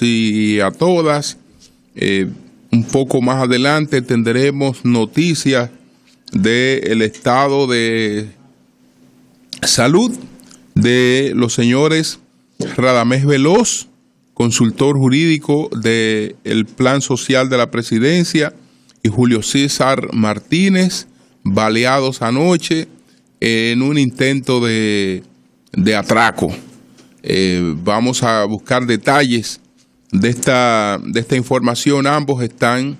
y a todas. Un poco más adelante tendremos noticias del estado de salud de los señores Radamés Veloz, consultor jurídico del Plan Social de la Presidencia, y Julio César Martínez, baleados anoche en un intento de atraco. Vamos a buscar detalles de esta información. Ambos están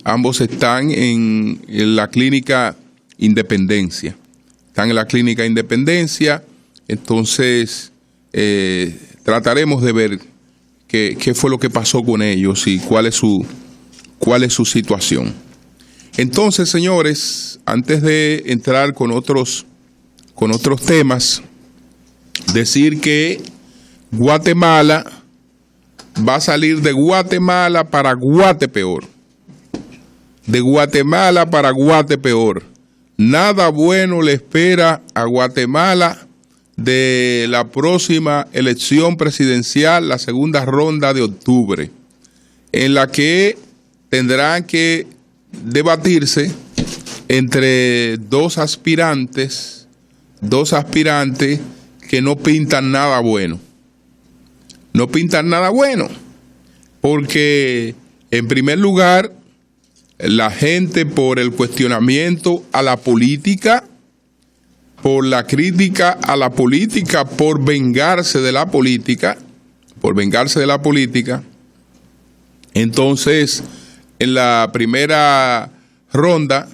en la clínica Independencia. Están en la clínica Independencia. Entonces trataremos de ver qué fue lo que pasó con ellos y cuál es su situación. Entonces, señores, antes de entrar con otros temas, decir que Guatemala va a salir de Guatemala para Guatepeor. De Guatemala para Guatepeor. Nada bueno le espera a Guatemala de la próxima elección presidencial, la segunda ronda de octubre, en la que tendrán que debatirse entre dos aspirantes que no pintan nada bueno. No pintan nada bueno, porque en primer lugar, la gente, por el cuestionamiento a la política, por la crítica a la política, por vengarse de la política, entonces en la primera ronda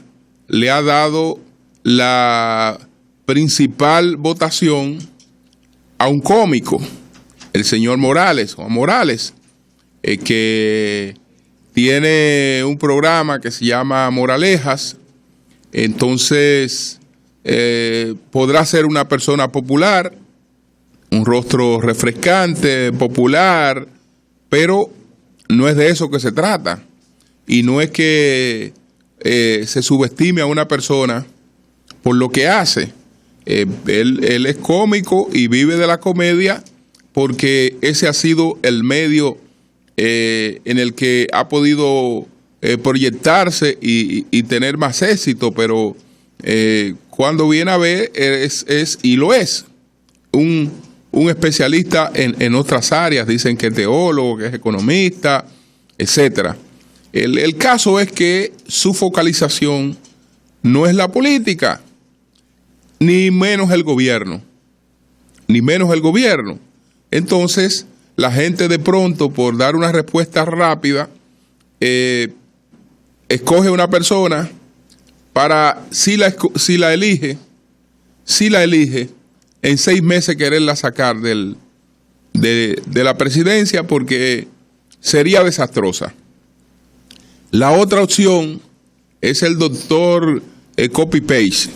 le ha dado la principal votación a un cómico, el señor Morales, Juan Morales, que tiene un programa que se llama Moralejas. Entonces podrá ser una persona popular, un rostro refrescante, popular, pero no es de eso que se trata. Y no es que se subestime a una persona por lo que hace. Él es cómico y vive de la comedia porque ese ha sido el medio en el que ha podido proyectarse y tener más éxito, pero cuando viene a ver y lo es un especialista en otras áreas. Dicen que es teólogo, que es economista, etcétera. El caso es que su focalización no es la política, ni menos el gobierno. Entonces, la gente de pronto, por dar una respuesta rápida, escoge una persona para, si la elige, en 6 meses quererla sacar de la presidencia, porque sería desastrosa. La otra opción es el doctor Copy-Paste.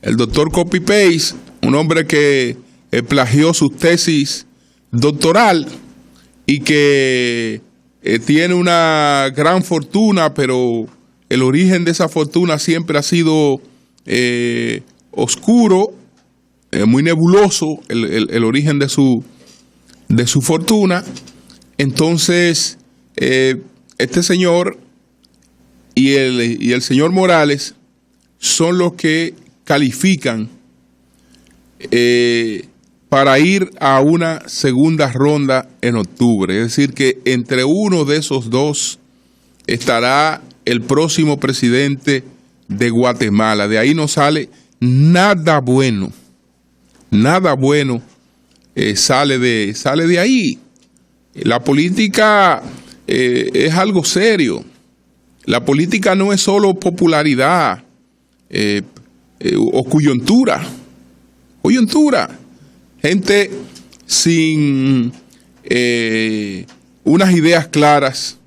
El doctor Copy-Paste, un hombre que plagió sus tesis doctoral y que tiene una gran fortuna, pero el origen de esa fortuna siempre ha sido oscuro, muy nebuloso, el origen de su fortuna. Entonces, este señor y el señor Morales son los que califican para ir a una segunda ronda en octubre. Es decir, que entre uno de esos dos estará el próximo presidente de Guatemala. De ahí no sale nada bueno. Nada bueno sale de ahí. La política es algo serio. La política no es solo popularidad o coyuntura. Gente sin unas ideas claras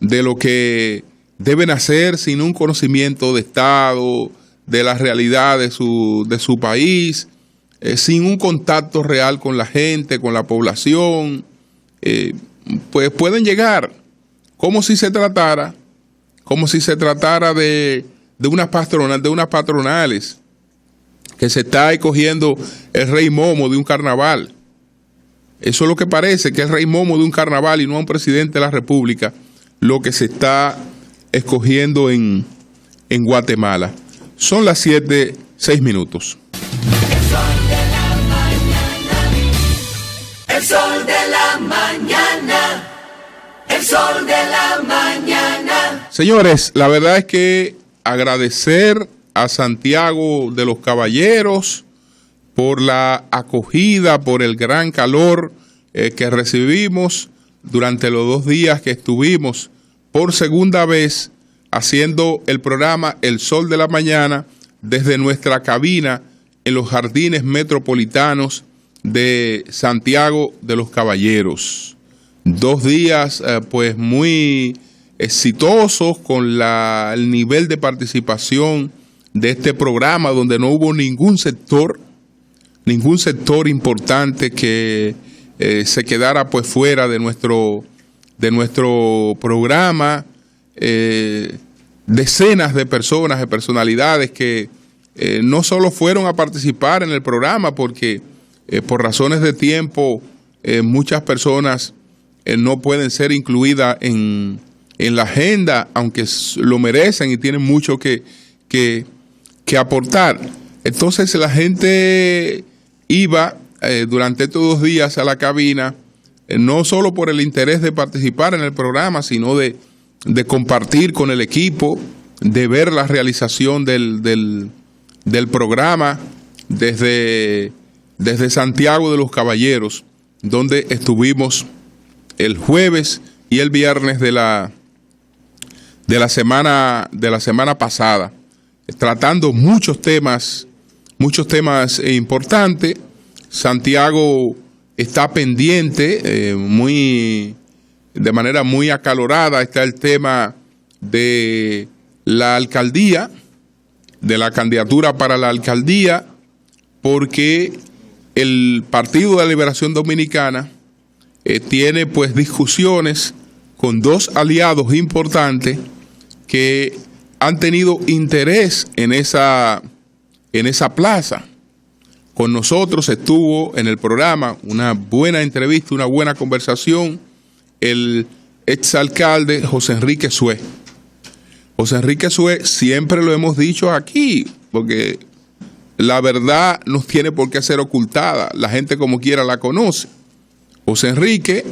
de lo que deben hacer, sin un conocimiento de Estado, de la realidad de su país, sin un contacto real con la gente, con la población, pues pueden llegar como si se tratara de unas patronales que se está escogiendo el rey momo de un carnaval. Eso es lo que parece, que es rey momo de un carnaval y no a un presidente de la República, lo que se está escogiendo en Guatemala. Son las 7:06. El sol de la mañana. El sol de la mañana. Señores, la verdad es que agradecer a Santiago de los Caballeros por la acogida, por el gran calor que recibimos durante los 2 días que estuvimos por segunda vez haciendo el programa El Sol de la Mañana desde nuestra cabina en los jardines metropolitanos de Santiago de los Caballeros. 2 días pues muy exitosos con el nivel de participación de este programa, donde no hubo ningún sector importante que se quedara pues fuera de nuestro programa. Decenas de personas, de personalidades que no solo fueron a participar en el programa porque por razones de tiempo muchas personas no pueden ser incluidas en la agenda, aunque lo merecen y tienen mucho que aportar. Entonces la gente iba durante estos 2 días a la cabina, no solo por el interés de participar en el programa, sino de compartir con el equipo, de ver la realización del programa desde Santiago de los Caballeros, donde estuvimos el jueves y el viernes de la semana pasada, tratando muchos temas importantes. Santiago está pendiente, de manera muy acalorada está el tema de la alcaldía, de la candidatura para la alcaldía, porque el Partido de la Liberación Dominicana tiene pues discusiones con 2 aliados importantes que han tenido interés en esa plaza. Con nosotros estuvo en el programa una buena entrevista, una buena conversación, el exalcalde José Enrique Sué. José Enrique Sué, siempre lo hemos dicho aquí, porque la verdad no tiene por qué ser ocultada, la gente como quiera la conoce. José Enrique,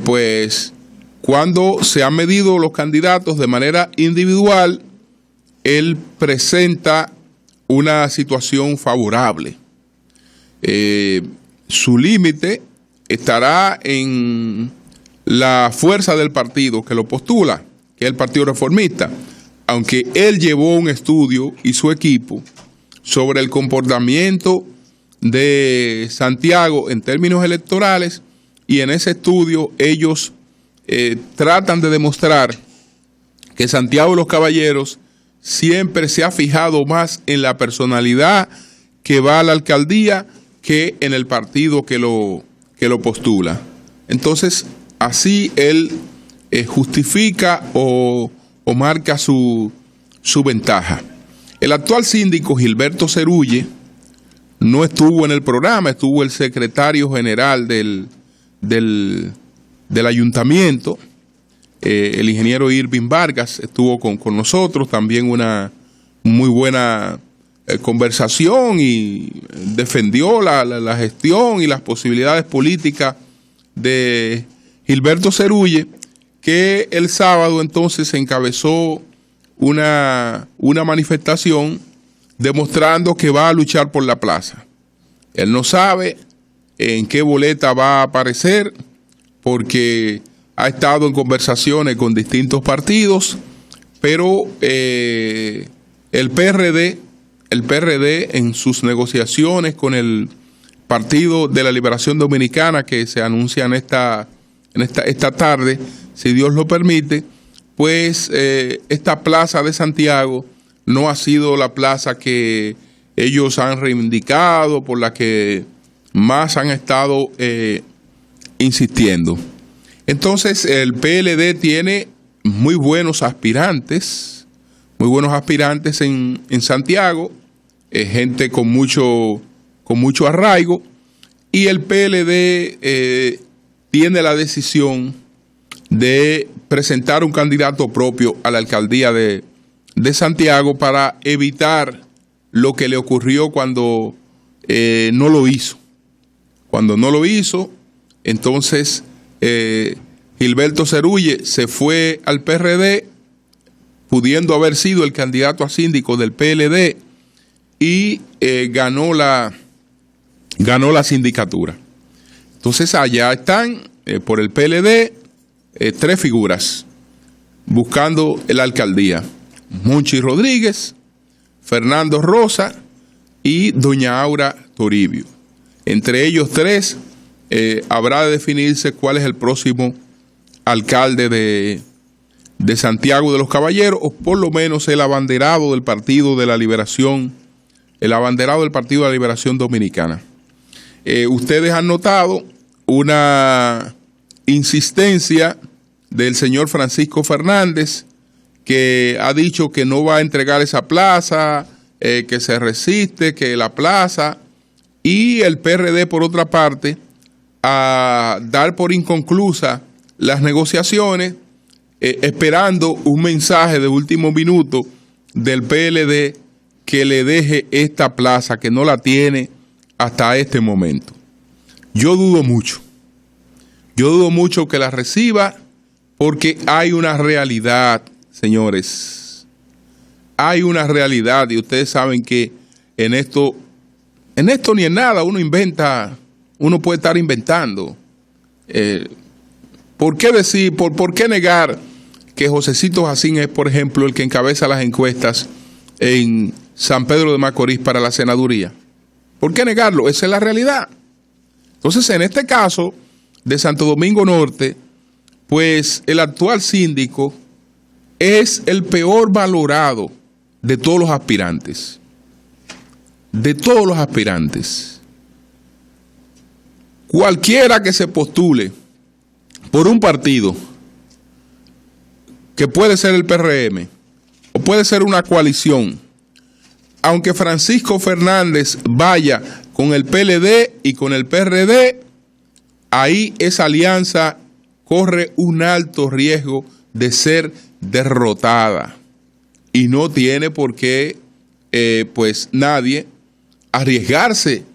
pues cuando se han medido los candidatos de manera individual, él presenta una situación favorable. Su límite estará en la fuerza del partido que lo postula, que es el Partido Reformista, aunque él llevó un estudio y su equipo sobre el comportamiento de Santiago en términos electorales, y en ese estudio ellos tratan de demostrar que Santiago de los Caballeros siempre se ha fijado más en la personalidad que va a la alcaldía que en el partido que lo postula. Entonces, así él justifica o marca su ventaja. El actual síndico Gilberto Cerulle no estuvo en el programa, estuvo el secretario general del ayuntamiento, el ingeniero Irving Vargas estuvo con nosotros, también una muy buena conversación, y defendió la gestión y las posibilidades políticas de Gilberto Cerulle, que el sábado entonces encabezó una manifestación demostrando que va a luchar por la plaza. Él no sabe en qué boleta va a aparecer, porque ha estado en conversaciones con distintos partidos, pero el PRD en sus negociaciones con el Partido de la Liberación Dominicana, que se anuncian esta tarde, si Dios lo permite, pues esta plaza de Santiago no ha sido la plaza que ellos han reivindicado, por la que más han estado insistiendo. Entonces el PLD tiene muy buenos aspirantes en Santiago, gente con mucho arraigo, y el PLD tiene la decisión de presentar un candidato propio a la alcaldía de Santiago para evitar lo que le ocurrió cuando no lo hizo. Cuando no lo hizo, entonces Gilberto Cerulle se fue al PRD, pudiendo haber sido el candidato a síndico del PLD, y ganó la sindicatura. Entonces allá están, por el PLD, 3 figuras buscando la alcaldía: Monchi Rodríguez, Fernando Rosa y doña Aura Toribio. Entre ellos 3 habrá de definirse cuál es el próximo alcalde de Santiago de los Caballeros, o por lo menos el abanderado del Partido de la Liberación, el abanderado del Partido de la Liberación Dominicana. Ustedes han notado una insistencia del señor Francisco Fernández, que ha dicho que no va a entregar esa plaza, que se resiste, que la plaza, y el PRD, por otra parte, a dar por inconclusa las negociaciones, esperando un mensaje de último minuto del PLD que le deje esta plaza, que no la tiene hasta este momento. Yo dudo mucho que la reciba, porque hay una realidad, señores. Hay una realidad, y ustedes saben que en esto ni en nada uno puede estar inventando. ¿Por qué decir, por qué negar que Josecito Jacín es, por ejemplo, el que encabeza las encuestas en San Pedro de Macorís para la senaduría? ¿Por qué negarlo? Esa es la realidad. Entonces, en este caso de Santo Domingo Norte, pues el actual síndico es el peor valorado de todos los aspirantes. De todos los aspirantes. Cualquiera que se postule por un partido, que puede ser el PRM o puede ser una coalición, aunque Francisco Fernández vaya con el PLD y con el PRD, ahí esa alianza corre un alto riesgo de ser derrotada, y no tiene por qué pues nadie arriesgarse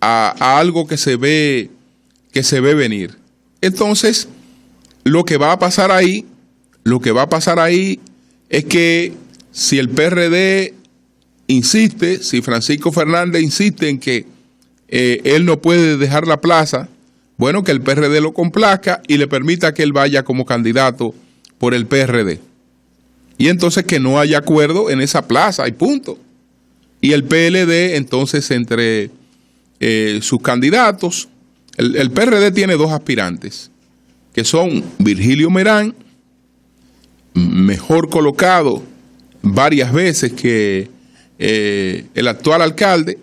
a algo que se ve venir. Entonces, lo que va a pasar ahí es que si el PRD insiste, si Francisco Fernández insiste en que él no puede dejar la plaza, bueno, que el PRD lo complazca y le permita que él vaya como candidato por el PRD. Y entonces que no haya acuerdo en esa plaza y punto. Y el PLD, entonces, entre sus candidatos, el PRD tiene 2 aspirantes, que son Virgilio Merán, mejor colocado varias veces que el actual alcalde,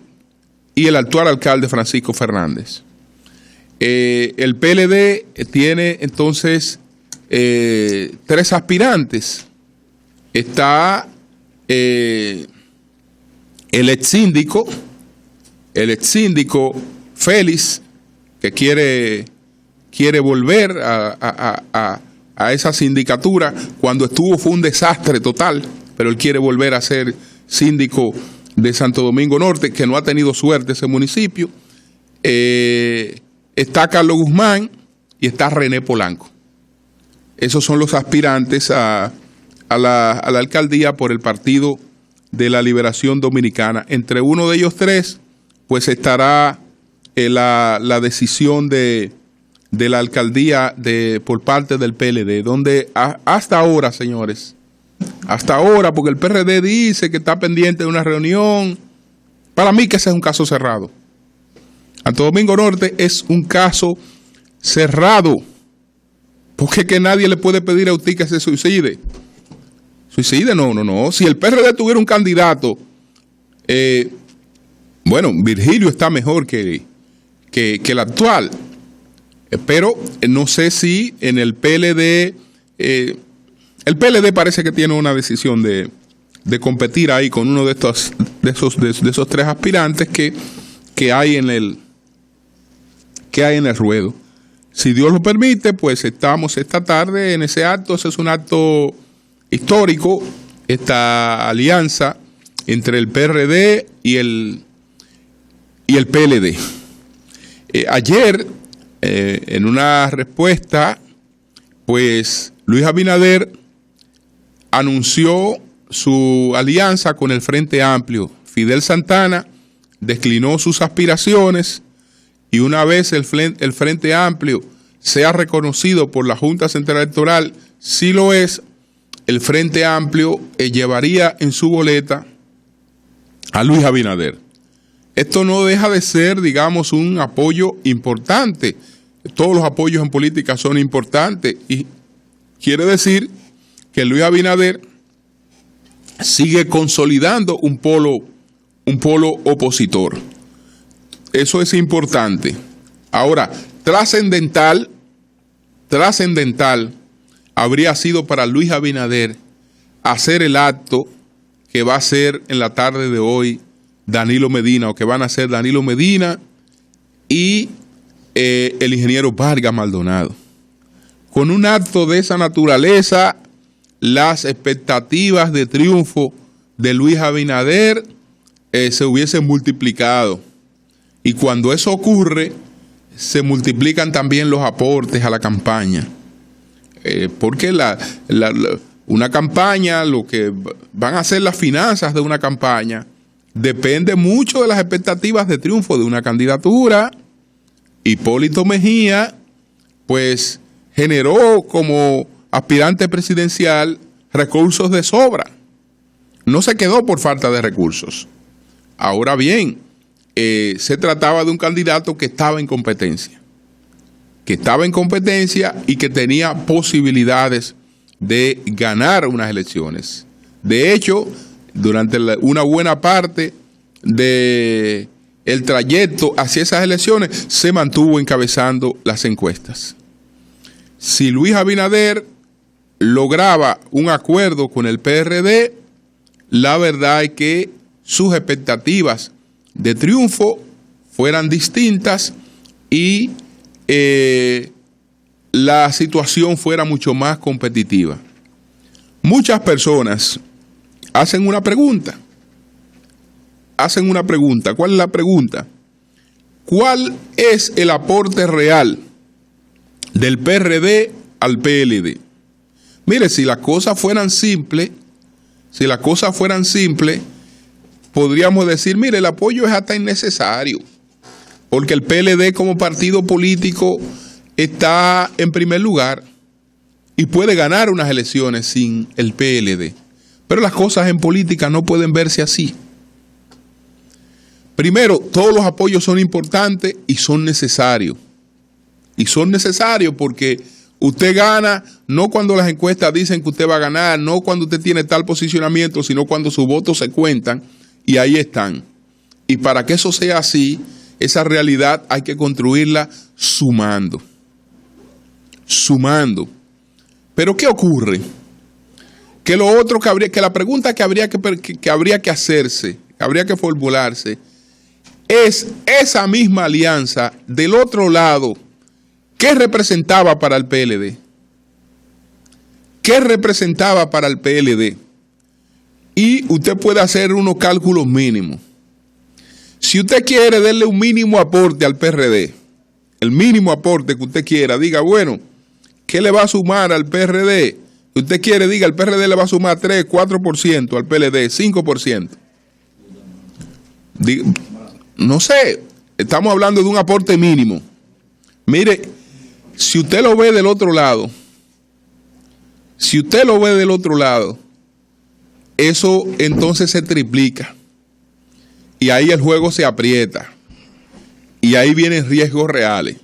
y el actual alcalde Francisco Fernández. El PLD tiene entonces 3 aspirantes. Está el ex síndico Félix, que quiere volver a esa sindicatura. Cuando estuvo fue un desastre total, pero él quiere volver a ser síndico de Santo Domingo Norte, que no ha tenido suerte ese municipio. Está Carlos Guzmán y está René Polanco. Esos son los aspirantes a la alcaldía por el Partido de la Liberación Dominicana. Entre uno de ellos 3, pues estará la decisión de la alcaldía por parte del PLD, donde hasta ahora, señores, hasta ahora, porque el PRD dice que está pendiente de una reunión, para mí que ese es un caso cerrado. Santo Domingo Norte es un caso cerrado, porque que nadie le puede pedir a usted que se suicide. Suicide, no. Si el PRD tuviera un candidato, bueno, Virgilio está mejor que el actual, pero no sé si en el PLD, el PLD parece que tiene una decisión de competir ahí con uno de esos 3 aspirantes que hay en ¿Qué hay en el ruedo? Si Dios lo permite, pues estamos esta tarde en ese acto. Ese es un acto histórico, esta alianza entre el PRD y el PLD. Ayer, en una respuesta, pues Luis Abinader anunció su alianza con el Frente Amplio. Fidel Santana declinó sus aspiraciones y una vez el Frente Amplio sea reconocido por la Junta Central Electoral, si lo es, el Frente Amplio llevaría en su boleta a Luis Abinader. Esto no deja de ser, digamos, un apoyo importante. Todos los apoyos en política son importantes y quiere decir que Luis Abinader sigue consolidando un polo opositor. Eso es importante. Ahora, trascendental habría sido para Luis Abinader hacer el acto que va a hacer en la tarde de hoy Danilo Medina, o que van a hacer Danilo Medina y el ingeniero Vargas Maldonado. Con un acto de esa naturaleza, las expectativas de triunfo de Luis Abinader se hubiesen multiplicado. Y cuando eso ocurre, se multiplican también los aportes a la campaña. Porque una campaña, lo que van a ser las finanzas de una campaña, depende mucho de las expectativas de triunfo de una candidatura. Hipólito Mejía, pues, generó como aspirante presidencial recursos de sobra. No se quedó por falta de recursos. Ahora bien, se trataba de un candidato que estaba en competencia. Y que tenía posibilidades de ganar unas elecciones. De hecho, durante una buena parte del trayecto hacia esas elecciones, se mantuvo encabezando las encuestas. Si Luis Abinader lograba un acuerdo con el PRD, la verdad es que sus expectativas de triunfo fueran distintas y la situación fuera mucho más competitiva. Muchas personas hacen una pregunta. ¿Cuál es la pregunta? ¿Cuál es el aporte real del PRD al PLD? Mire, si las cosas fueran simples, podríamos decir, mire, el apoyo es hasta innecesario, porque el PLD como partido político está en primer lugar y puede ganar unas elecciones sin el PLD. Pero las cosas en política no pueden verse así. Primero, todos los apoyos son importantes y son necesarios. Y son necesarios porque usted gana no cuando las encuestas dicen que usted va a ganar, no cuando usted tiene tal posicionamiento, sino cuando sus votos se cuentan y ahí están. Y para que eso sea así, esa realidad hay que construirla sumando. Pero ¿qué ocurre? Que lo otro que la pregunta que habría que hacerse, que habría que formularse, es esa misma alianza del otro lado, ¿qué representaba para el PLD? ¿Qué representaba para el PLD? Y usted puede hacer unos cálculos mínimos. Si usted quiere darle un mínimo aporte al PRD, el mínimo aporte que usted quiera, diga, bueno, ¿qué le va a sumar al PRD? Usted quiere, diga, el PRD le va a sumar 3, 4%, al PLD 5%. Diga, no sé, estamos hablando de un aporte mínimo. Mire, si usted lo ve del otro lado, eso entonces se triplica. Y ahí el juego se aprieta. Y ahí vienen riesgos reales.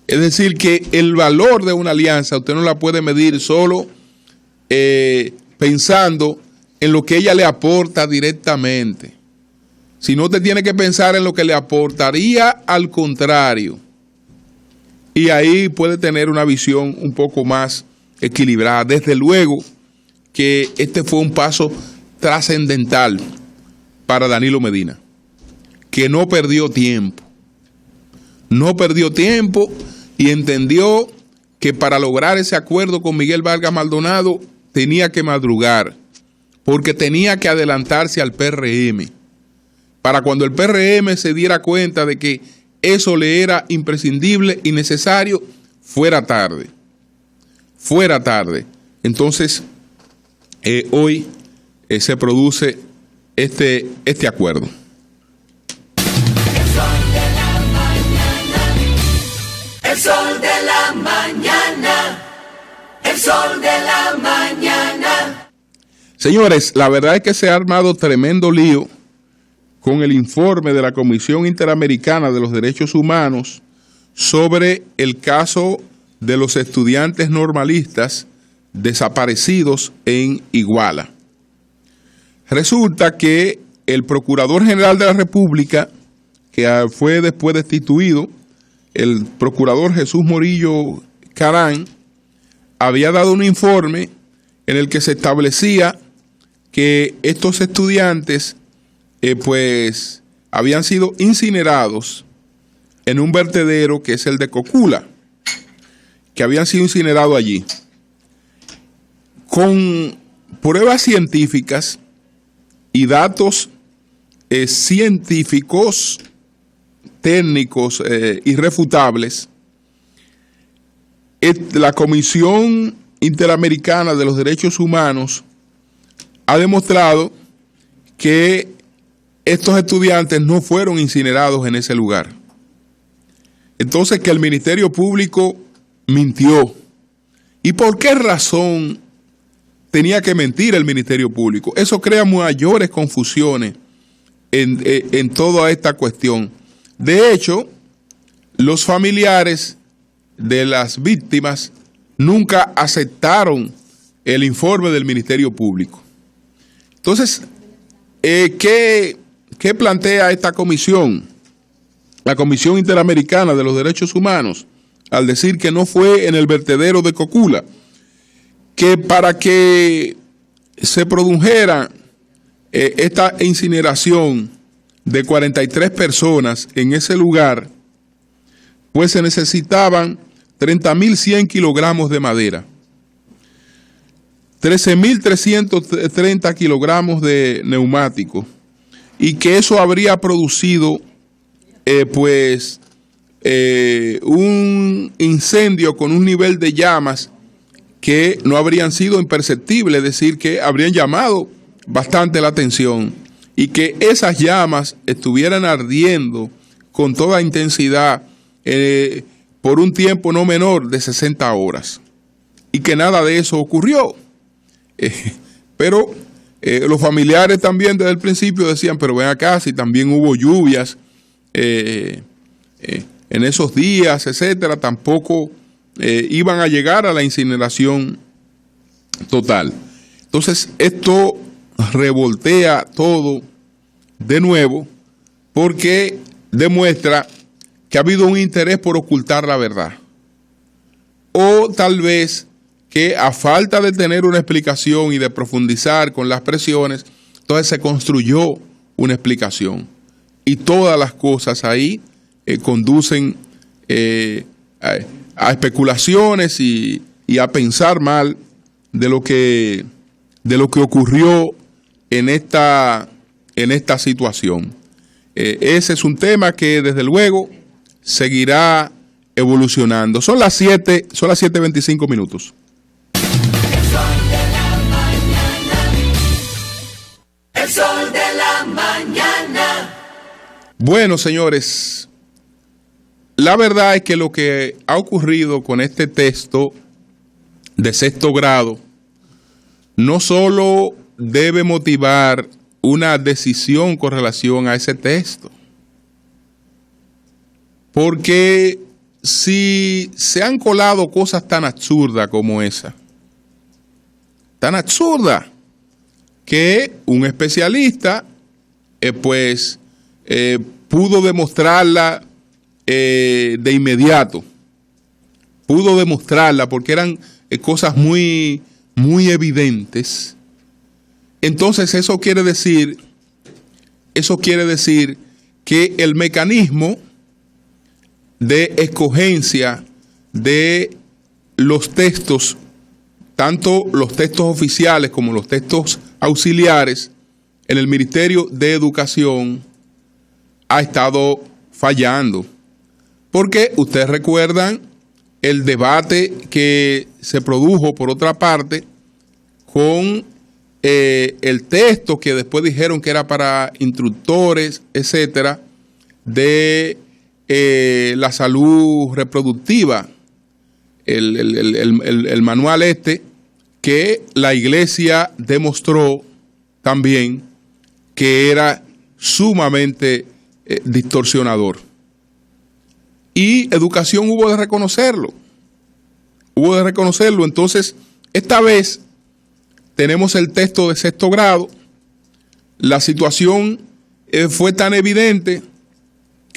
Es decir, que el valor de una alianza usted no la puede medir solo pensando en lo que ella le aporta directamente. Sino usted tiene que pensar en lo que le aportaría al contrario. Y ahí puede tener una visión un poco más equilibrada. Desde luego que este fue un paso trascendental para Danilo Medina, que no perdió tiempo. no perdió tiempo y entendió que para lograr ese acuerdo con Miguel Vargas Maldonado tenía que madrugar, porque tenía que adelantarse al PRM, para cuando el PRM se diera cuenta de que eso le era imprescindible y necesario, fuera tarde. Entonces, hoy se produce este acuerdo. El sol de la mañana, el sol de la mañana. Señores, la verdad es que se ha armado tremendo lío con el informe de la Comisión Interamericana de los Derechos Humanos sobre el caso de los estudiantes normalistas desaparecidos en Iguala. Resulta que el Procurador General de la República, que fue después destituido, el Procurador Jesús Morillo Carán, había dado un informe en el que se establecía que estos estudiantes pues habían sido incinerados en un vertedero que es el de Cocula, que habían sido incinerados allí. Con pruebas científicas y datos científicos, técnicos irrefutables, la Comisión Interamericana de los Derechos Humanos ha demostrado que estos estudiantes no fueron incinerados en ese lugar. Entonces, que el Ministerio Público mintió. ¿Y por qué razón tenía que mentir el Ministerio Público? Eso crea mayores confusiones en toda esta cuestión. De hecho, los familiares de las víctimas nunca aceptaron el informe del Ministerio Público. Entonces, ¿qué plantea esta comisión? La Comisión Interamericana de los Derechos Humanos, al decir que no fue en el vertedero de Cocula, que para que se produjera esta incineración de 43 personas en ese lugar, pues se necesitaban 30.100 kilogramos de madera, 13.330 kilogramos de neumáticos, y que eso habría producido un incendio con un nivel de llamas que no habrían sido imperceptibles, es decir, que habrían llamado bastante la atención, y que esas llamas estuvieran ardiendo con toda intensidad por un tiempo no menor de 60 horas, y que nada de eso ocurrió. Pero los familiares también desde el principio decían, pero ven acá, si también hubo lluvias en esos días, etcétera, tampoco iban a llegar a la incineración total. Entonces, esto revoltea todo de nuevo, porque demuestra que ha habido un interés por ocultar la verdad, o tal vez que a falta de tener una explicación y de profundizar con las presiones, entonces se construyó una explicación, y todas las cosas ahí conducen a especulaciones y a pensar mal de lo que ocurrió en esta situación. Ese es un tema que desde luego seguirá evolucionando. Son las 7:25 minutos. El sol de la mañana. Bueno, señores, la verdad es que lo que ha ocurrido con este texto de sexto grado no solo debe motivar una decisión con relación a ese texto, porque si se han colado cosas tan absurdas como esa, tan absurda, que un especialista pudo demostrarla de inmediato, pudo demostrarla porque eran cosas muy, muy evidentes. Entonces eso quiere decir que el mecanismo de escogencia de los textos, tanto los textos oficiales como los textos auxiliares, en el Ministerio de Educación ha estado fallando. Porque ustedes recuerdan el debate que se produjo, por otra parte, con el texto que después dijeron que era para instructores, etcétera, de la salud reproductiva, el manual que la iglesia demostró también que era sumamente distorsionador. Y educación hubo de reconocerlo. Entonces, esta vez tenemos el texto de 6º grado. La situación fue tan evidente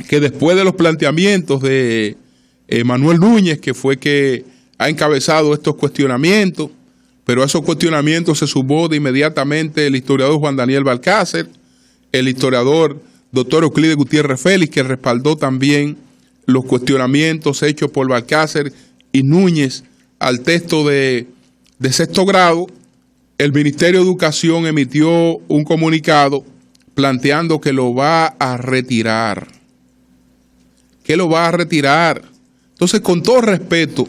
que después de los planteamientos de Manuel Núñez, que fue que ha encabezado estos cuestionamientos, pero a esos cuestionamientos se sumó de inmediatamente el historiador Juan Daniel Balcácer, el historiador doctor Euclides Gutiérrez Félix, que respaldó también los cuestionamientos hechos por Balcácer y Núñez al texto de 6º grado. El Ministerio de Educación emitió un comunicado planteando que lo va a retirar. Entonces, con todo respeto,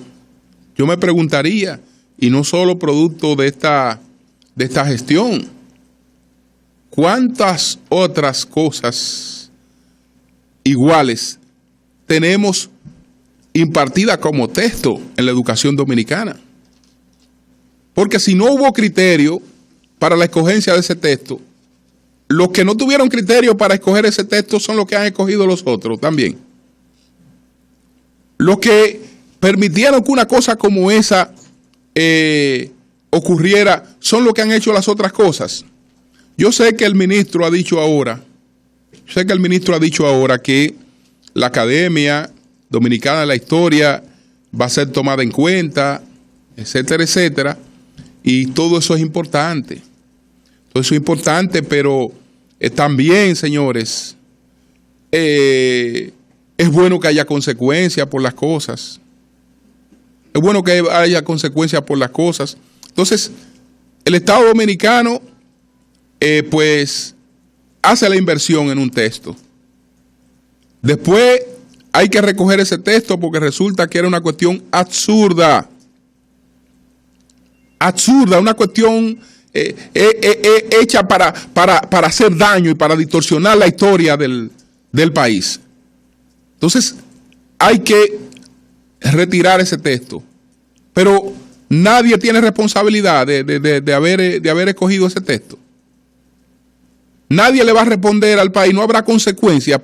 yo me preguntaría, y no solo producto de esta gestión, ¿cuántas otras cosas iguales tenemos impartidas como texto en la educación dominicana? Porque si no hubo criterio para la escogencia de ese texto, los que no tuvieron criterio para escoger ese texto son los que han escogido los otros también. Los que permitieron que una cosa como esa ocurriera son los que han hecho las otras cosas. Yo sé que el ministro ha dicho ahora que la Academia Dominicana de la Historia va a ser tomada en cuenta, etcétera, etcétera, y todo eso es importante. Pero también, señores, es bueno que haya consecuencias por las cosas. Entonces, el Estado Dominicano, pues, hace la inversión en un texto. Después hay que recoger ese texto porque resulta que era una cuestión absurda, una cuestión hecha para hacer daño y para distorsionar la historia del país. Entonces, hay que retirar ese texto. Pero nadie tiene responsabilidad de haber escogido ese texto. Nadie le va a responder al país, no habrá consecuencias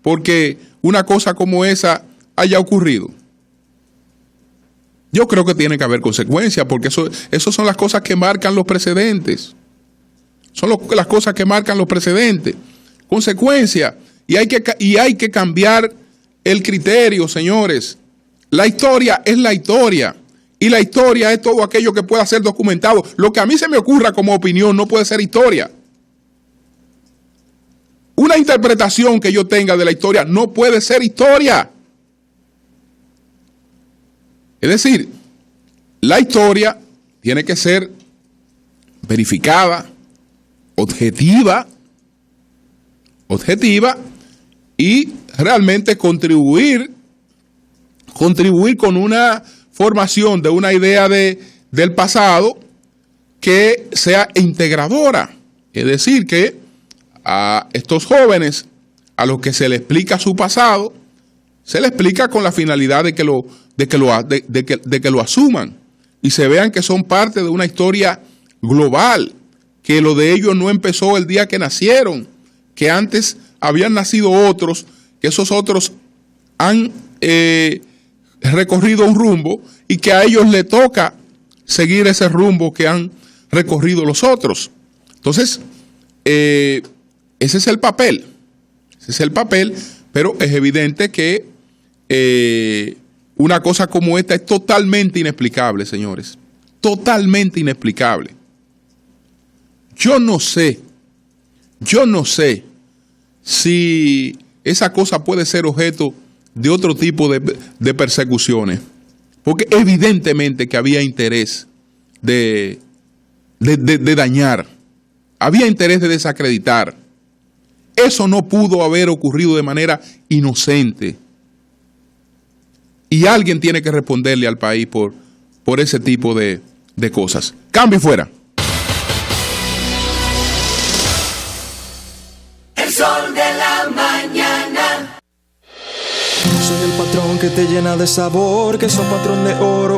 porque una cosa como esa haya ocurrido. Yo creo que tiene que haber consecuencias, porque eso son las cosas que marcan los precedentes. Las cosas que marcan los precedentes. Consecuencias. Y hay que cambiar el criterio, señores. La historia es la historia. Y la historia es todo aquello que pueda ser documentado. Lo que a mí se me ocurra como opinión no puede ser historia. Una interpretación que yo tenga de la historia no puede ser historia. Es decir, la historia tiene que ser verificada, objetiva y realmente contribuir con una formación de una idea del pasado que sea integradora. Es decir, que a estos jóvenes, a los que se les explica su pasado, se les explica con la finalidad de que lo asuman y se vean que son parte de una historia global, que lo de ellos no empezó el día que nacieron, que antes habían nacido otros, que esos otros han recorrido un rumbo y que a ellos les toca seguir ese rumbo que han recorrido los otros. Entonces, ese es el papel, pero es evidente que una cosa como esta es totalmente inexplicable, señores, totalmente inexplicable. Yo no sé si esa cosa puede ser objeto de otro tipo de persecuciones. Porque evidentemente que había interés de dañar, había interés de desacreditar. Eso no pudo haber ocurrido de manera inocente. Y alguien tiene que responderle al país por ese tipo de cosas. Cambio y fuera. El sol de la mañana. Soy el patrón que te llena de sabor, que soy patrón de oro.